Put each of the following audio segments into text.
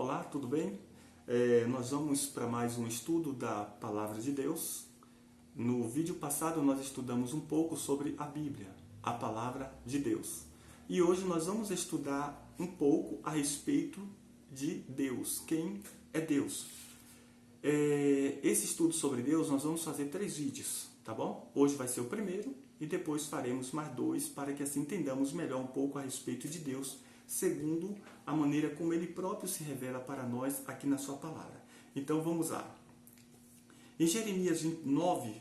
Olá, tudo bem? Nós vamos para mais um estudo da Palavra de Deus. No vídeo passado nós estudamos um pouco sobre a Bíblia, a Palavra de Deus. E hoje nós vamos estudar um pouco a respeito de Deus. Quem é Deus? Esse estudo sobre Deus nós vamos fazer 3 vídeos, tá bom? Hoje vai ser o primeiro e depois faremos mais 2 para que assim entendamos melhor um pouco a respeito de Deus, segundo a maneira como Ele próprio se revela para nós aqui na sua palavra. Então vamos lá. Em Jeremias 9,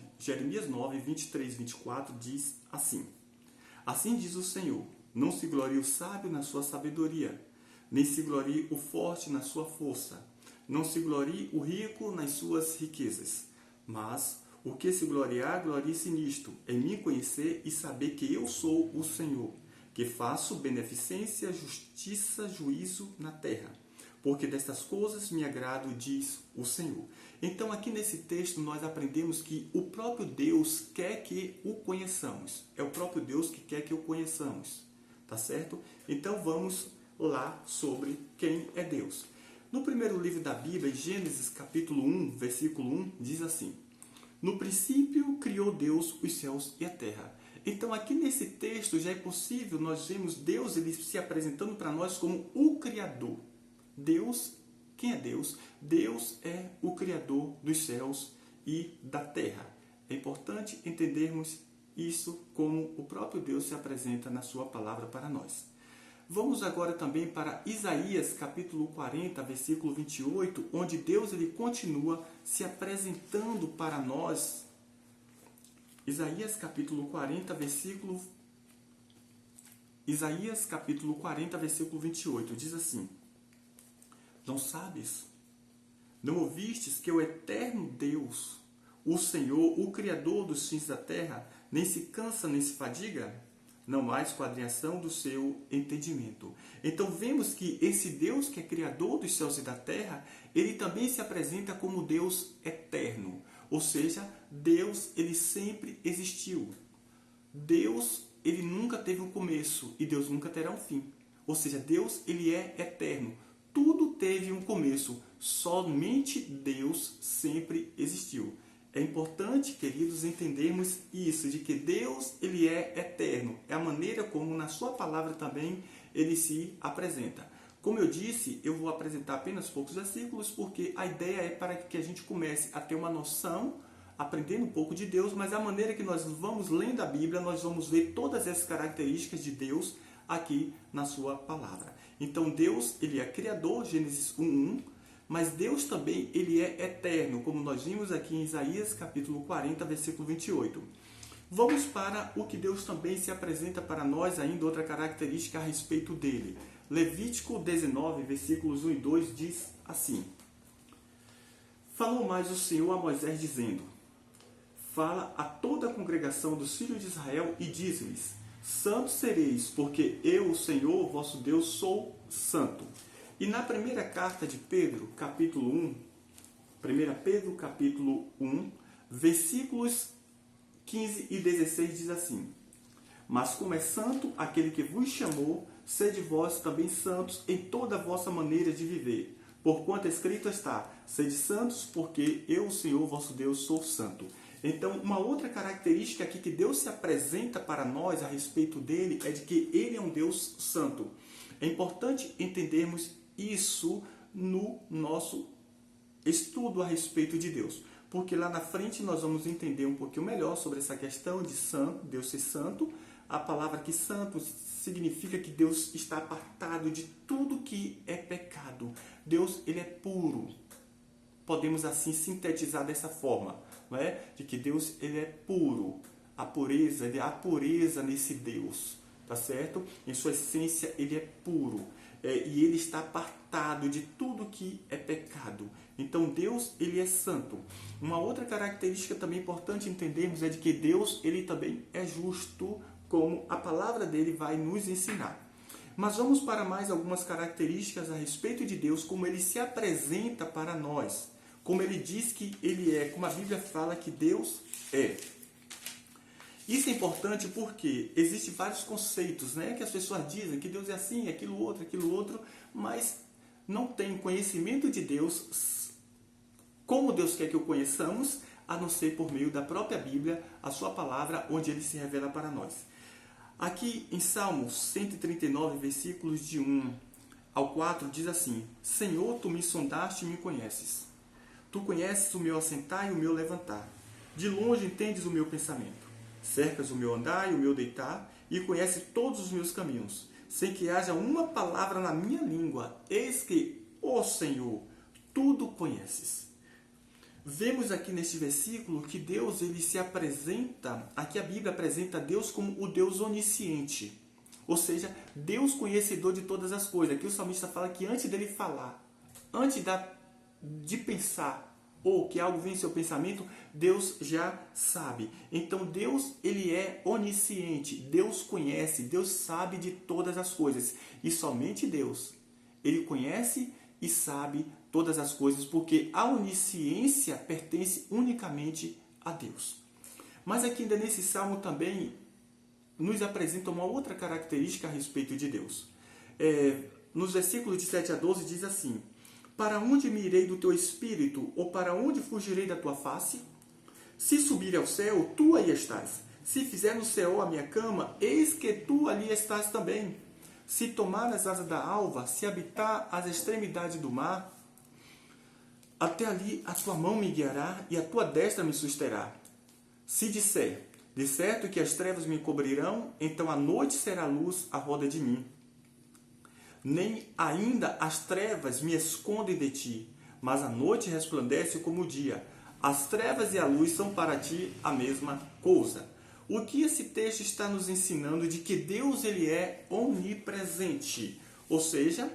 23 e 24 diz assim: Assim diz o Senhor, não se glorie o sábio na sua sabedoria, nem se glorie o forte na sua força, não se glorie o rico nas suas riquezas, mas o que se gloriar, glorie-se nisto, em me conhecer e saber que eu sou o Senhor, que faço beneficência, justiça, juízo na terra. Porque destas coisas me agrado, diz o Senhor. Então aqui nesse texto nós aprendemos que o próprio Deus quer que o conheçamos. É o próprio Deus que quer que o conheçamos. Tá certo? Então vamos lá sobre quem é Deus. No primeiro livro da Bíblia, em Gênesis capítulo 1, versículo 1, diz assim: No princípio criou Deus os céus e a terra. Então aqui nesse texto já é possível nós vemos Deus ele se apresentando para nós como o Criador. Deus, quem é Deus? Deus é o Criador dos céus e da terra. É importante entendermos isso como o próprio Deus se apresenta na sua palavra para nós. Vamos agora também para Isaías capítulo 40, versículo 28, onde Deus ele continua se apresentando para nós. Isaías capítulo 40, versículo 28, diz assim: Não sabes? Não ouvistes que o eterno Deus, o Senhor, o Criador dos fins da terra, nem se cansa nem se fadiga? Não há esquadrinhação do seu entendimento. Então vemos que esse Deus que é Criador dos céus e da terra, ele também se apresenta como Deus eterno. Ou seja, Deus ele sempre existiu. Deus ele nunca teve um começo e Deus nunca terá um fim. Ou seja, Deus ele é eterno. Tudo teve um começo, somente Deus sempre existiu. É importante, queridos, entendermos isso, de que Deus ele é eterno. É a maneira como na sua palavra também ele se apresenta. Como eu disse, eu vou apresentar apenas poucos versículos, porque a ideia é para que a gente comece a ter uma noção, aprendendo um pouco de Deus, mas a maneira que nós vamos lendo a Bíblia, nós vamos ver todas essas características de Deus aqui na sua palavra. Então Deus ele é Criador, Gênesis 1:1, mas Deus também ele é eterno, como nós vimos aqui em Isaías capítulo 40, versículo 28. Vamos para o que Deus também se apresenta para nós, ainda outra característica a respeito dele. Levítico 19, versículos 1 e 2 diz assim: Falou mais o Senhor a Moisés dizendo: Fala a toda a congregação dos filhos de Israel e diz-lhes: Santos sereis, porque eu, o Senhor, vosso Deus, sou santo. E na primeira carta de Pedro, capítulo 1, 1 Pedro, capítulo 1, versículos 15 e 16 diz assim: Mas como é santo aquele que vos chamou, sede vós também santos em toda a vossa maneira de viver. Porquanto escrito está: Sede santos, porque eu, o Senhor, vosso Deus, sou santo. Então, uma outra característica aqui que Deus se apresenta para nós a respeito dele é de que ele é um Deus santo. É importante entendermos isso no nosso estudo a respeito de Deus, porque lá na frente nós vamos entender um pouquinho melhor sobre essa questão de santo, Deus ser santo. A palavra que santo significa que Deus está apartado de tudo que é pecado. Deus ele é puro. Podemos assim sintetizar dessa forma, não é? De que Deus ele é puro. A pureza, há pureza nesse Deus, tá certo? Em sua essência ele é puro. E ele está apartado de tudo que é pecado. Então Deus ele é santo. Uma outra característica também importante entendermos é de que Deus ele também é justo, como a palavra dele vai nos ensinar. Mas vamos para mais algumas características a respeito de Deus, como ele se apresenta para nós, como ele diz que ele é, como a Bíblia fala que Deus é. Isso é importante porque existem vários conceitos, né, que as pessoas dizem que Deus é assim, aquilo outro, mas não tenho conhecimento de Deus como Deus quer que o conheçamos, a não ser por meio da própria Bíblia, a sua palavra, onde ele se revela para nós. Aqui em Salmos 139, versículos de 1 ao 4, diz assim: Senhor, tu me sondaste e me conheces. Tu conheces o meu assentar e o meu levantar. De longe entendes o meu pensamento. Cercas o meu andar e o meu deitar, e conheces todos os meus caminhos, sem que haja uma palavra na minha língua. Eis que, ó Senhor, tudo conheces. Vemos aqui neste versículo que Deus ele se apresenta, aqui a Bíblia apresenta Deus como o Deus onisciente, ou seja, Deus conhecedor de todas as coisas. Aqui o salmista fala que antes dele falar, antes de pensar, ou que algo vem em seu pensamento, Deus já sabe. Então Deus ele é onisciente, Deus conhece, Deus sabe de todas as coisas. E somente Deus, ele conhece e sabe todas as coisas, porque a onisciência pertence unicamente a Deus. Mas aqui ainda nesse salmo também nos apresenta uma outra característica a respeito de Deus. Nos versículos de 7 a 12 diz assim: Para onde me irei do teu espírito, ou para onde fugirei da tua face? Se subir ao céu, tu aí estás. Se fizer no céu a minha cama, eis que tu ali estás também. Se tomar as asas da alva, se habitar as extremidades do mar, até ali a tua mão me guiará e a tua destra me susterá. Se disser, de certo que as trevas me cobrirão, então a noite será luz à roda de mim. Nem ainda as trevas me escondem de ti, mas a noite resplandece como o dia. As trevas e a luz são para ti a mesma coisa. O que esse texto está nos ensinando de que Deus ele é onipresente, ou seja,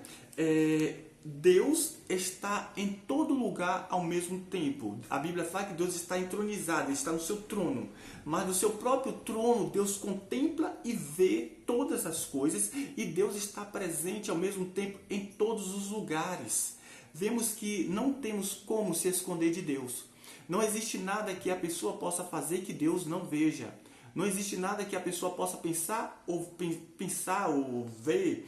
Deus está em todo lugar ao mesmo tempo. A Bíblia fala que Deus está entronizado, ele está no seu trono. Mas no seu próprio trono, Deus contempla e vê todas as coisas. E Deus está presente ao mesmo tempo em todos os lugares. Vemos que não temos como se esconder de Deus. Não existe nada que a pessoa possa fazer que Deus não veja. Não existe nada que a pessoa possa pensar ou ver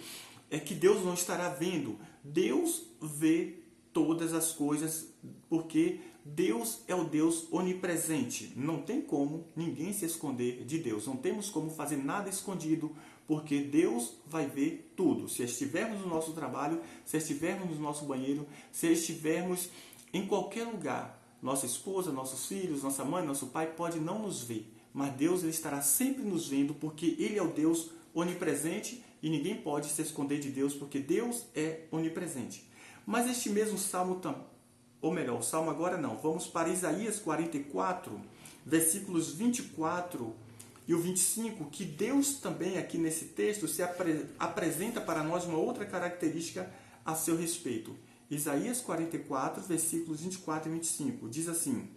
que Deus não estará vendo. Deus vê todas as coisas, porque Deus é o Deus onipresente. Não tem como ninguém se esconder de Deus. Não temos como fazer nada escondido, porque Deus vai ver tudo. Se estivermos no nosso trabalho, se estivermos no nosso banheiro, se estivermos em qualquer lugar, nossa esposa, nossos filhos, nossa mãe, nosso pai pode não nos ver, mas Deus ele estará sempre nos vendo, porque Ele é o Deus onipresente e ninguém pode se esconder de Deus, porque Deus é onipresente. Mas este mesmo salmo, ou melhor, o salmo agora não, vamos para Isaías 44, versículos 24 e o 25, que Deus também aqui nesse texto se apresenta para nós uma outra característica a seu respeito. Isaías 44, versículos 24 e 25, diz assim: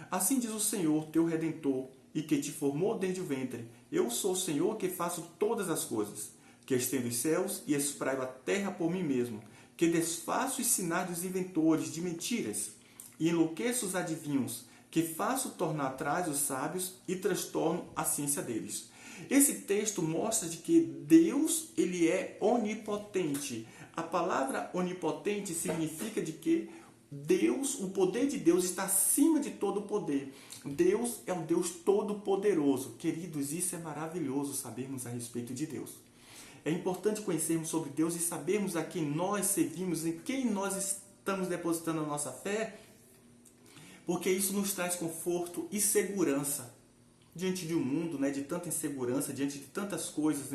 Assim diz o Senhor, teu Redentor, e que te formou desde o ventre. Eu sou o Senhor que faço todas as coisas, que estendo os céus e espraio a terra por mim mesmo, que desfaço os sinais dos inventores de mentiras e enlouqueço os adivinhos, que faço tornar atrás os sábios e transtorno a ciência deles. Esse texto mostra de que Deus ele é onipotente. A palavra onipotente significa de que Deus, o poder de Deus está acima de todo poder. Deus é um Deus todo-poderoso. Queridos, isso é maravilhoso sabermos a respeito de Deus. É importante conhecermos sobre Deus e sabermos a quem nós servimos, em quem nós estamos depositando a nossa fé, porque isso nos traz conforto e segurança diante de um mundo, de tanta insegurança, diante de tantas coisas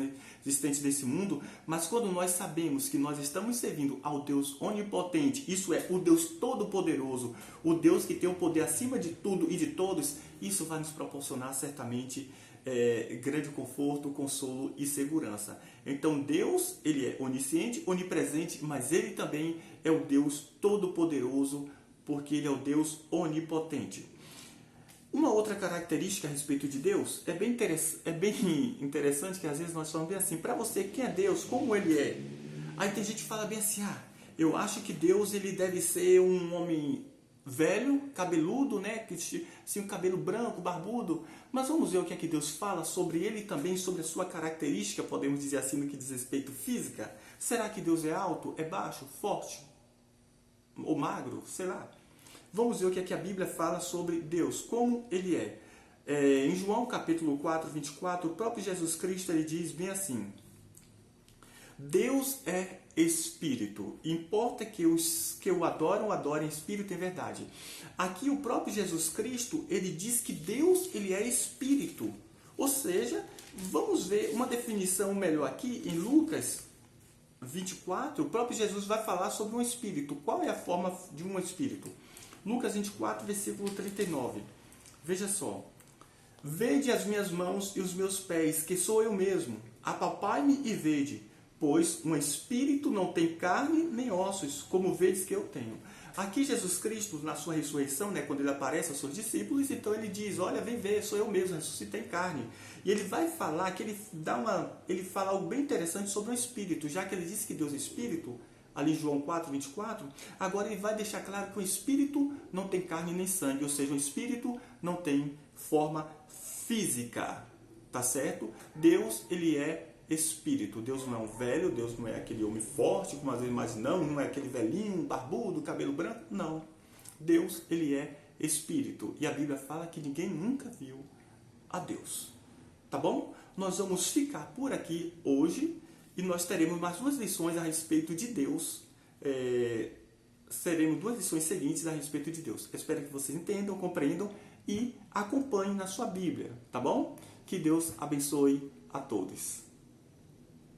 existentes nesse mundo. Mas quando nós sabemos que nós estamos servindo ao Deus onipotente, isso é, o Deus todo-poderoso, o Deus que tem o poder acima de tudo e de todos, isso vai nos proporcionar certamente grande conforto, consolo e segurança. Então Deus, ele é onisciente, onipresente, mas ele também é o Deus todo-poderoso, porque ele é o Deus onipotente. Uma outra característica a respeito de Deus é bem interessante que às vezes nós falamos bem assim, para você, quem é Deus? Como ele é? Aí tem gente que fala bem assim, eu acho que Deus ele deve ser um homem velho, cabeludo, assim, um cabelo branco, barbudo. Mas vamos ver o que é que Deus fala sobre ele também, sobre a sua característica, podemos dizer assim, no que diz respeito física. Será que Deus é alto, é baixo, forte, ou magro, sei lá. Vamos ver o que é que a Bíblia fala sobre Deus, como Ele é. Em João capítulo 4, 24, o próprio Jesus Cristo ele diz bem assim: Deus é Espírito. Importa que os que o adoram, adorem Espírito em verdade. Aqui o próprio Jesus Cristo, ele diz que Deus ele é Espírito. Ou seja, vamos ver uma definição melhor aqui em Lucas 24. O próprio Jesus vai falar sobre um Espírito. Qual é a forma de um Espírito? Lucas 24, versículo 39. Veja só. Vede as minhas mãos e os meus pés, que sou eu mesmo. Apalpai-me e vede. Pois um espírito não tem carne nem ossos, como vedes que eu tenho. Aqui Jesus Cristo, na sua ressurreição, quando ele aparece aos seus discípulos, então ele diz, olha, vem ver, sou eu mesmo, ressuscitei carne. E ele vai falar, que ele fala algo bem interessante sobre o espírito, já que ele disse que Deus é espírito, ali em João 4, 24, agora ele vai deixar claro que o espírito não tem carne nem sangue, ou seja, o espírito não tem forma física, tá certo? Deus, ele é Espírito. Deus não é um velho, Deus não é aquele homem forte, como às vezes imaginamos, não é aquele velhinho, barbudo, cabelo branco, não. Deus, ele é Espírito. E a Bíblia fala que ninguém nunca viu a Deus. Tá bom? Nós vamos ficar por aqui hoje e nós teremos mais 2 lições a respeito de Deus. Seremos 2 lições seguintes a respeito de Deus. Eu espero que vocês entendam, compreendam e acompanhem na sua Bíblia, tá bom? Que Deus abençoe a todos.